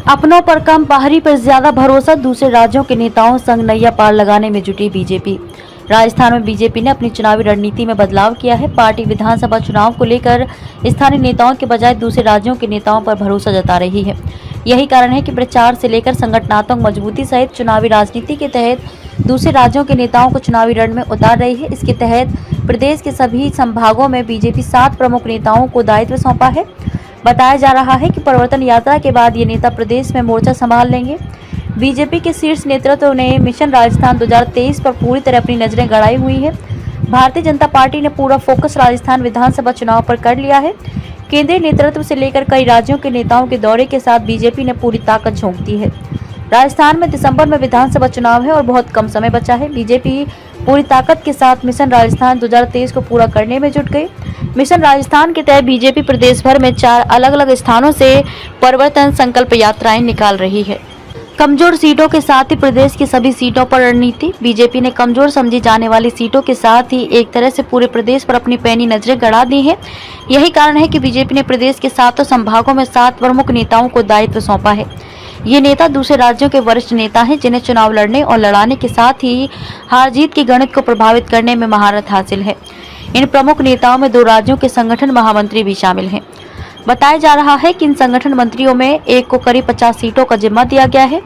अपनों पर कम, बाहरी पर ज्यादा भरोसा, दूसरे राज्यों के नेताओं संग नैया पार लगाने में जुटी बीजेपी। राजस्थान में बीजेपी ने अपनी चुनावी रणनीति में बदलाव किया है। पार्टी विधानसभा चुनाव को लेकर स्थानीय नेताओं के बजाय दूसरे राज्यों के नेताओं पर भरोसा जता रही है। यही कारण है कि प्रचार से लेकर संगठनात्मक मजबूती सहित चुनावी राजनीति के तहत दूसरे राज्यों के नेताओं को चुनावी रण में उतार रही है। इसके तहत प्रदेश के सभी संभागों में बीजेपी 7 प्रमुख नेताओं को दायित्व सौंपा है। बताया जा रहा है कि परिवर्तन यात्रा के बाद ये नेता प्रदेश में मोर्चा संभाल लेंगे। बीजेपी के शीर्ष नेतृत्व ने मिशन राजस्थान 2023 पर पूरी तरह अपनी नजरें गड़ाई हुई है। भारतीय जनता पार्टी ने पूरा फोकस राजस्थान विधानसभा चुनाव पर कर लिया है। केंद्रीय नेतृत्व से लेकर कई राज्यों के नेताओं के दौरे के साथ बीजेपी ने पूरी ताकत झोंक दी है। राजस्थान में दिसंबर में विधानसभा चुनाव है और बहुत कम समय बचा है। बीजेपी पूरी ताकत के साथ मिशन राजस्थान 2023 को पूरा करने में जुट गई। मिशन राजस्थान के तहत बीजेपी प्रदेश भर में 4 अलग अलग स्थानों से परिवर्तन संकल्प यात्राएं निकाल रही है। कमजोर सीटों के साथ ही प्रदेश की सभी सीटों पर रणनीति। बीजेपी ने कमजोर समझी जाने वाली सीटों के साथ ही एक तरह से पूरे प्रदेश पर अपनी पैनी नजरें गड़ा दी है। यही कारण है कि बीजेपी ने प्रदेश के 7 संभागों में 7 प्रमुख नेताओं को दायित्व सौंपा है। ये नेता दूसरे राज्यों के वरिष्ठ नेता हैं, जिन्हें चुनाव लड़ने और लड़ाने के साथ ही हार जीत के गणित को प्रभावित करने में महारत हासिल है। इन प्रमुख नेताओं में 2 राज्यों के संगठन महामंत्री भी शामिल हैं। बताया जा रहा है कि इन संगठन मंत्रियों में एक को करीब 50 सीटों का जिम्मा दिया गया है।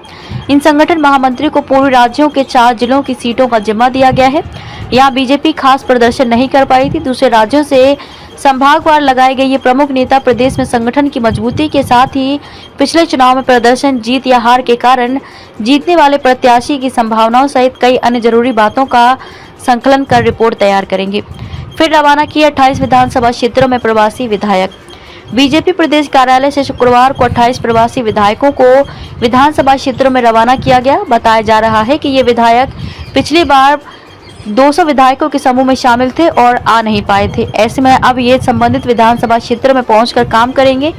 इन संगठन महामंत्री को पूर्वी राज्यों के 4 जिलों की सीटों का जिम्मा दिया गया है। यहाँ बीजेपी खास प्रदर्शन नहीं कर पाई थी। दूसरे राज्यों से संभागवार लगाए गए ये प्रमुख नेता प्रदेश में संगठन की मजबूती के साथ ही पिछले चुनाव में प्रदर्शन, जीत या हार के कारण जीतने वाले प्रत्याशी की संभावनाओं सहित कई अन्य जरूरी बातों का संकलन कर रिपोर्ट तैयार करेंगे। फिर रवाना किए 28 विधानसभा क्षेत्रों में प्रवासी विधायक। बीजेपी प्रदेश कार्यालय से शुक्रवार को 28 प्रवासी विधायकों को विधानसभा क्षेत्रों में रवाना किया गया। बताया जा रहा है कि ये विधायक पिछली बार 200 विधायकों के समूह में शामिल थे और आ नहीं पाए थे। ऐसे में अब ये संबंधित विधानसभा क्षेत्र में पहुंचकर काम करेंगे।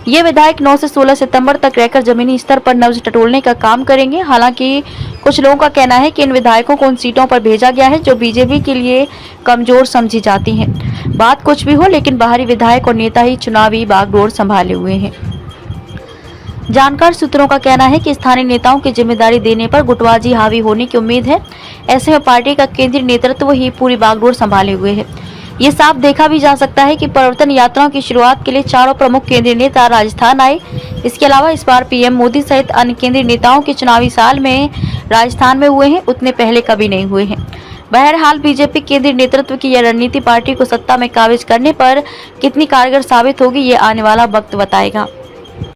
ये विधायक 9 से 16 सितंबर तक रहकर जमीनी स्तर पर नब्ज टटोलने का काम करेंगे। हालांकि कुछ लोगों का कहना है कि इन विधायकों को उन सीटों पर भेजा गया है जो बीजेपी के लिए कमजोर समझी जाती हैं। बात कुछ भी हो, लेकिन बाहरी विधायक और नेता ही चुनावी बागडोर संभाले हुए हैं। जानकार सूत्रों का कहना है कि स्थानीय नेताओं की जिम्मेदारी देने पर गुटबाजी हावी होने की उम्मीद है। ऐसे में पार्टी का केंद्रीय नेतृत्व ही पूरी बागडोर संभाले हुए है। ये साफ देखा भी जा सकता है कि परिवर्तन यात्राओं की शुरुआत के लिए 4 प्रमुख केंद्रीय नेता राजस्थान आए। इसके अलावा इस बार पीएम मोदी सहित अन्य केंद्रीय नेताओं के चुनावी साल में राजस्थान में हुए हैं, उतने पहले कभी नहीं हुए हैं। बहरहाल बीजेपी केंद्रीय नेतृत्व की यह रणनीति पार्टी को सत्ता में काबिज करने पर कितनी कारगर साबित होगी, ये आने वाला वक्त बताएगा।